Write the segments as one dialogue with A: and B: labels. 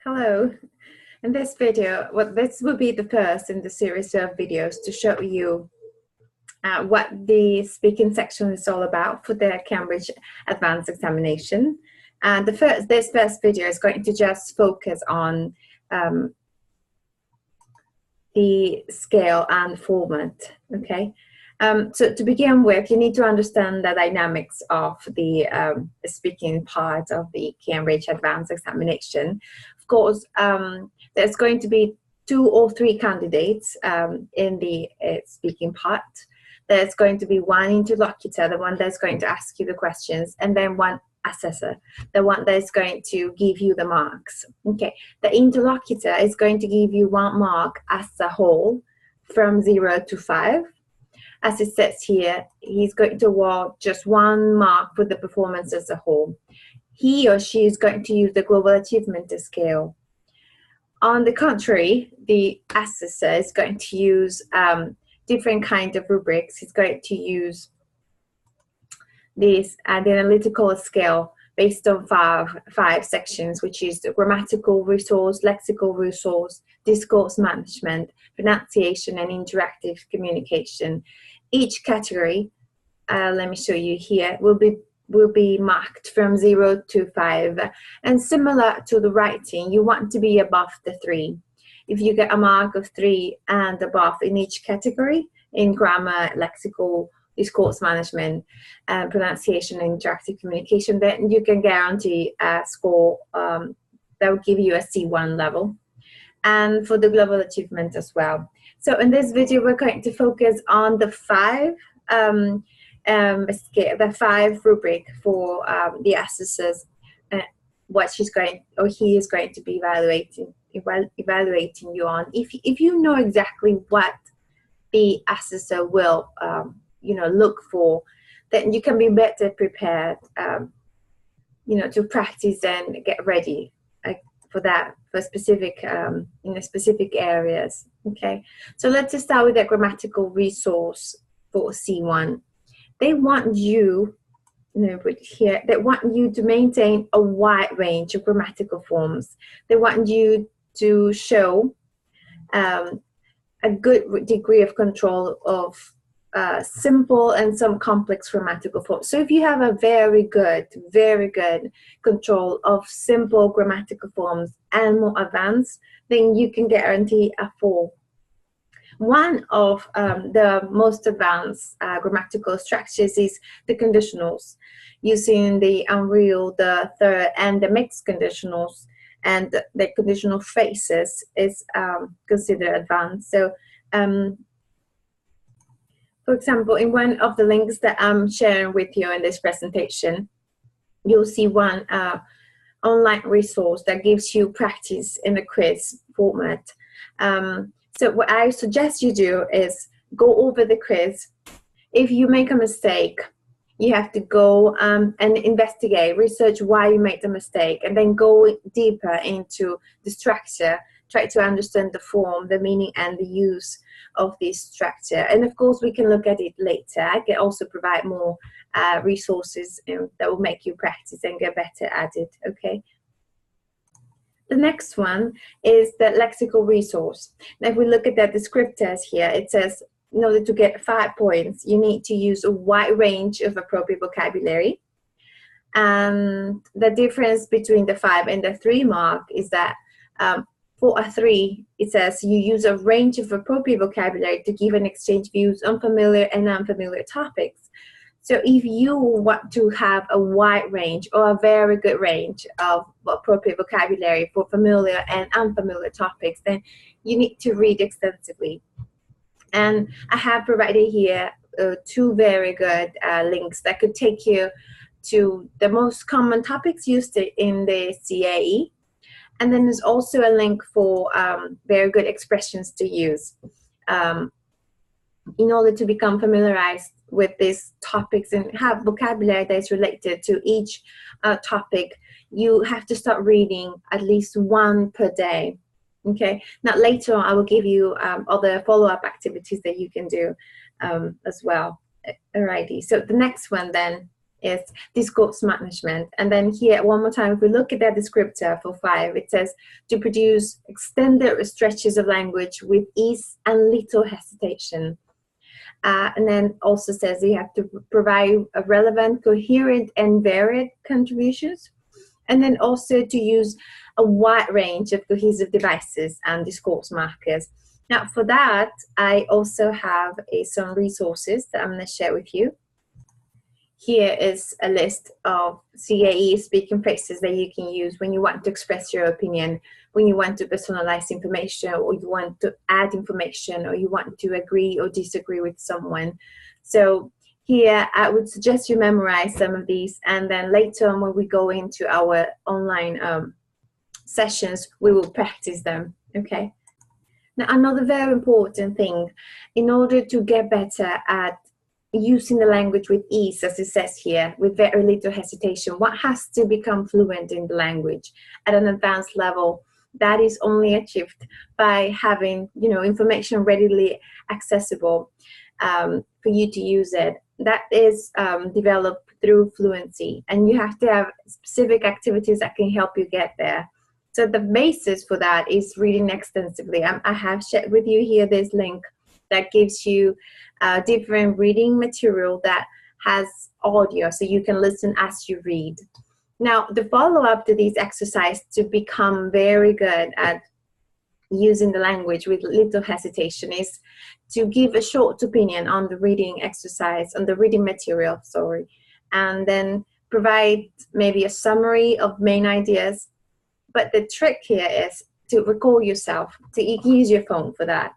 A: Hello. In this video, this will be the first in the series of videos to show you what the speaking section is all about for the Cambridge Advanced Examination. And this first video is going to just focus on the scale and format, okay? So to begin with, you need to understand the dynamics of the speaking part of the Cambridge Advanced Examination. Of course, there's going to be 2 or 3 candidates in the speaking part. There's going to be one interlocutor, the one that's going to ask you the questions, and then one assessor, the one that's going to give you the marks. Okay, the interlocutor is going to give you 1 mark as a whole from 0 to 5. As it says here, he's going to award just 1 mark for the performance as a whole. He or she is going to use the Global Achievement Scale. On the contrary, the assessor is going to use different kinds of rubrics. He's going to use the analytical scale based on five sections, which is the grammatical resource, lexical resource, discourse management, pronunciation, and interactive communication. Each category, let me show you here, will be marked from 0 to 5. And similar to the writing, you want to be above the 3. If you get a mark of 3 and above in each category, in grammar, lexical, discourse management, pronunciation, and interactive communication, then you can guarantee a score that will give you a C1 level. And for the global achievement as well. So in this video, we're going to focus on the 5 rubric for the assessors, what she's going or he is going to be evaluating you on. If you know exactly what the assessor will look for, then you can be better prepared to practice and get ready for that, for specific specific areas. Okay, so let's just start with the grammatical resource for C1. They want you, they want you to maintain a wide range of grammatical forms. They want you to show a good degree of control of simple and some complex grammatical forms. So if you have a very good control of simple grammatical forms and more advanced, then you can guarantee a 4. One of the most advanced grammatical structures is the conditionals, using the unreal, the third, and the mixed conditionals, and the conditional phrases is considered advanced. So for example, in one of the links that I'm sharing with you in this presentation, you'll see one online resource that gives you practice in the quiz format. So what I suggest you do is go over the quiz. If you make a mistake, you have to go and investigate, research why you made the mistake, and then go deeper into the structure, try to understand the form, the meaning, and the use of this structure. And of course, we can look at it later. I can also provide more resources that will make you practice and get better at it, okay? The next one is the lexical resource. Now, if we look at the descriptors here, it says, in order to get 5 points, you need to use a wide range of appropriate vocabulary. And the difference between the 5 and the 3 mark is that for a 3, it says you use a range of appropriate vocabulary to give and exchange views on familiar and unfamiliar topics. So if you want to have a wide range or a very good range of appropriate vocabulary for familiar and unfamiliar topics, then you need to read extensively. And I have provided here 2 very good links that could take you to the most common topics used in the CAE. And then there's also a link for very good expressions to use in order to become familiarized with these topics and have vocabulary that is related to each topic. You have to start reading at least 1 per day. Okay. Now later on, I will give you other follow-up activities that you can do as well. Alrighty. So the next one then is discourse management. And then here, one more time, if we look at that descriptor for 5, it says to produce extended stretches of language with ease and little hesitation. And then also says you have to provide a relevant, coherent, and varied contributions. And then also to use a wide range of cohesive devices and discourse markers. Now, for that, I also have some resources that I'm going to share with you. Here is a list of CAE speaking phrases that you can use when you want to express your opinion, when you want to personalize information, or you want to add information, or you want to agree or disagree with someone. So here, I would suggest you memorize some of these, and then later on when we go into our online sessions, we will practice them, okay? Now, another very important thing, in order to get better at using the language with ease, as it says here, with very little hesitation, one has to become fluent in the language at an advanced level. That is only achieved by having, information readily accessible for you to use it. That is developed through fluency, and you have to have specific activities that can help you get there. So the basis for that is reading extensively. I have shared with you here this link that gives you different reading material that has audio, so you can listen as you read. Now, the follow-up to this exercise to become very good at using the language with little hesitation is to give a short opinion on the reading exercise, on the reading material, and then provide maybe a summary of main ideas. But the trick here is to record yourself. So you can use your phone for that.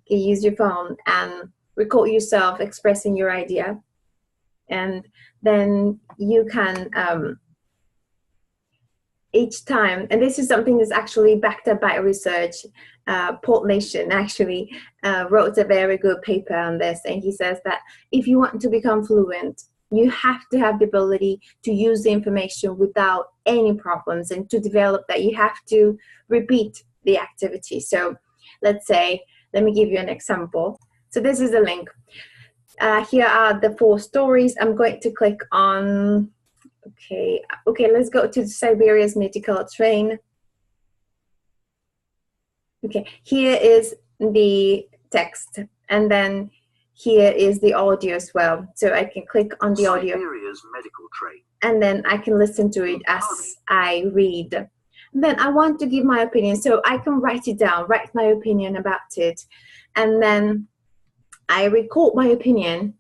A: You can use your phone and record yourself expressing your idea. And then you can, each time, and this is something that's actually backed up by research. Paul Nation actually wrote a very good paper on this, and he says that if you want to become fluent, you have to have the ability to use the information without any problems, and to develop that you have to repeat the activity. So let's say, let me give you an example. So this is a link. Here are the 4 stories. I'm going to click on, okay, let's go to Siberia's mythical train. Okay, here is the text, and then here is the audio as well. So I can click on the audio.
B: Siberia's medical train.
A: And then I can listen to it as I read. And then I want to give my opinion, so I can write it down, write my opinion about it. And then I record my opinion.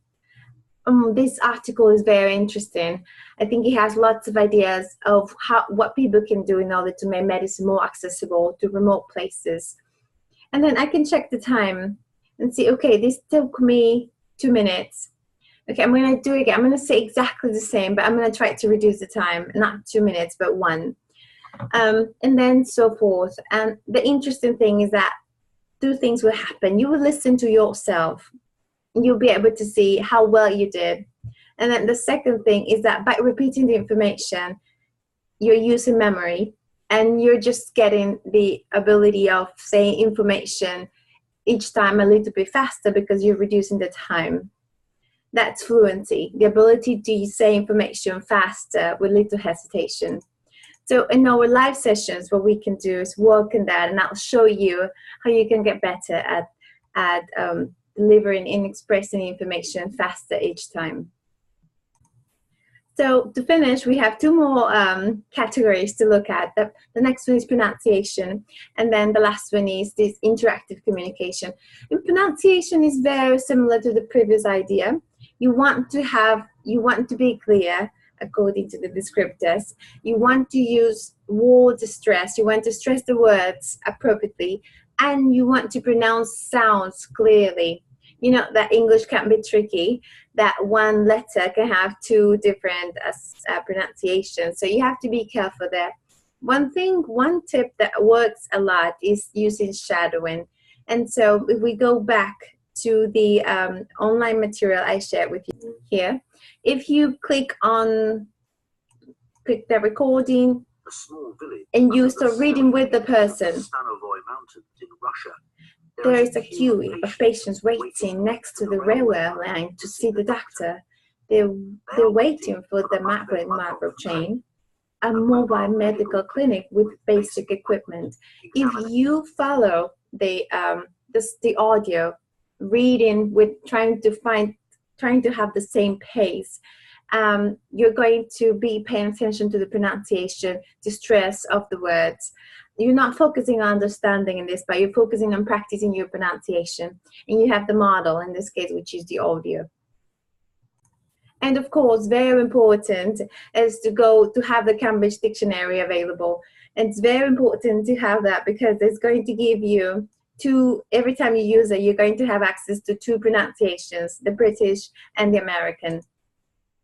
A: This article is very interesting. I think it has lots of ideas of what people can do in order to make medicine more accessible to remote places. And then I can check the time and see, okay, this took me 2 minutes. Okay, I'm going to do it again. I'm going to say exactly the same, but I'm going to try to reduce the time, not 2 minutes, but 1. And then so forth. And the interesting thing is that 2 things will happen. You will listen to yourself. You'll be able to see how well you did. And then the second thing is that by repeating the information, you're using memory, and you're just getting the ability of saying information each time a little bit faster because you're reducing the time. That's fluency, the ability to say information faster with little hesitation. So in our live sessions, what we can do is work on that, and I'll show you how you can get better at delivering and expressing information faster each time. So to finish, we have 2 more categories to look at. The next one is pronunciation, and then the last one is this interactive communication. And pronunciation is very similar to the previous idea. You want to be clear according to the descriptors. You want to use word stress. You want to stress the words appropriately, and you want to pronounce sounds clearly. You know that English can be tricky, that one letter can have 2 different pronunciations. So you have to be careful there. One tip that works a lot is using shadowing. And so if we go back to the online material I shared with you here, if you click the recording and you start reading with the person, there is a queue of patients waiting next to the railway line to see the doctor. they're waiting for the macro chain, a mobile medical clinic with basic equipment. If you follow the audio, reading with trying to have the same pace, you're going to be paying attention to the pronunciation, the stress of the words. You're not focusing on understanding in this, but you're focusing on practicing your pronunciation. And you have the model in this case, which is the audio. And of course, very important is to have the Cambridge Dictionary available. And it's very important to have that because it's going to give you every time you use it, you're going to have access to 2 pronunciations, the British and the American.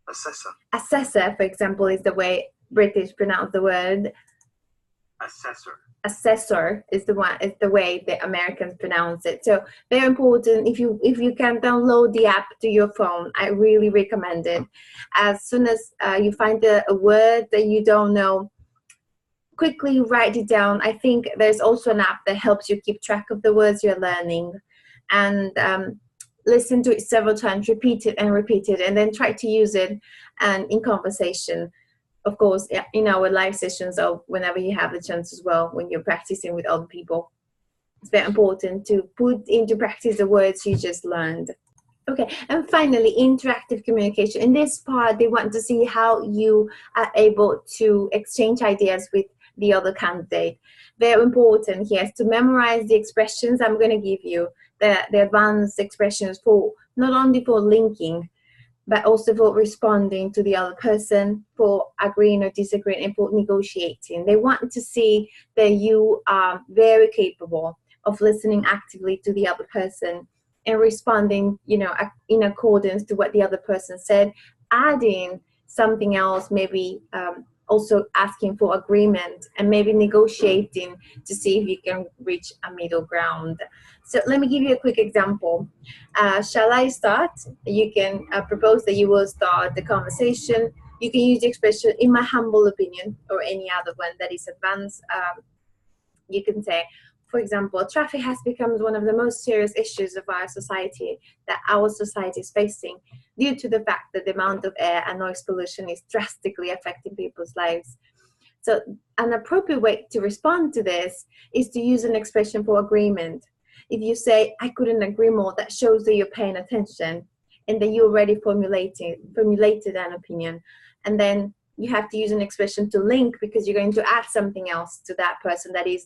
B: Assessor.
A: Assessor, for example, is the way British pronounce the word.
B: Assessor.
A: Assessor is the way the Americans pronounce it. So very important. If you can download the app to your phone, I really recommend it. As soon as you find a word that you don't know, quickly write it down. I think there's also an app that helps you keep track of the words you're learning, and listen to it several times, repeat it, and then try to use it and in conversation. Of course, in our live sessions or whenever you have the chance as well, when you're practicing with other people. It's very important to put into practice the words you just learned. Okay, and finally, interactive communication. In this part, they want to see how you are able to exchange ideas with the other candidate. Very important here is to memorize the expressions I'm going to give you, the advanced expressions for not only for linking, but also for responding to the other person, for agreeing or disagreeing, and for negotiating. They want to see that you are very capable of listening actively to the other person and responding, in accordance to what the other person said, adding something else, maybe also asking for agreement, and maybe negotiating to see if you can reach a middle ground. So let me give you a quick example. Shall I start? You can propose that you will start the conversation. You can use the expression, in my humble opinion, or any other one that is advanced. You can say, for example, traffic has become one of the most serious issues of our society is facing, due to the fact that the amount of air and noise pollution is drastically affecting people's lives. So an appropriate way to respond to this is to use an expression for agreement. If you say, I couldn't agree more, that shows that you're paying attention and that you already formulated an opinion. And then you have to use an expression to link, because you're going to add something else to that person that is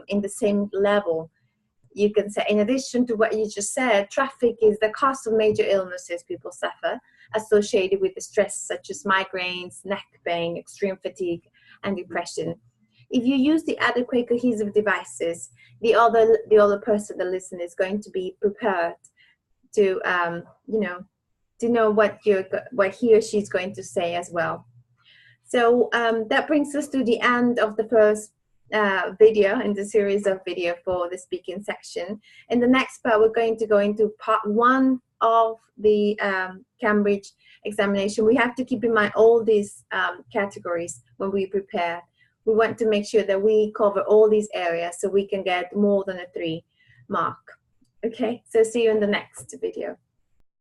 A: in the same level. You can say, in addition to what you just said, traffic is the cause of major illnesses people suffer associated with the stress, such as migraines, neck pain, extreme fatigue, and depression. If you use the adequate cohesive devices, the other person, the listener, is going to be prepared to know what he or she is going to say as well. So that brings us to the end of the first video in the series of video for the speaking section. In the next part, we're going to go into part 1 of the Cambridge examination. We have to keep in mind all these categories when we prepare. We want to make sure that we cover all these areas so we can get more than a 3 mark. Okay, so see you in the next video.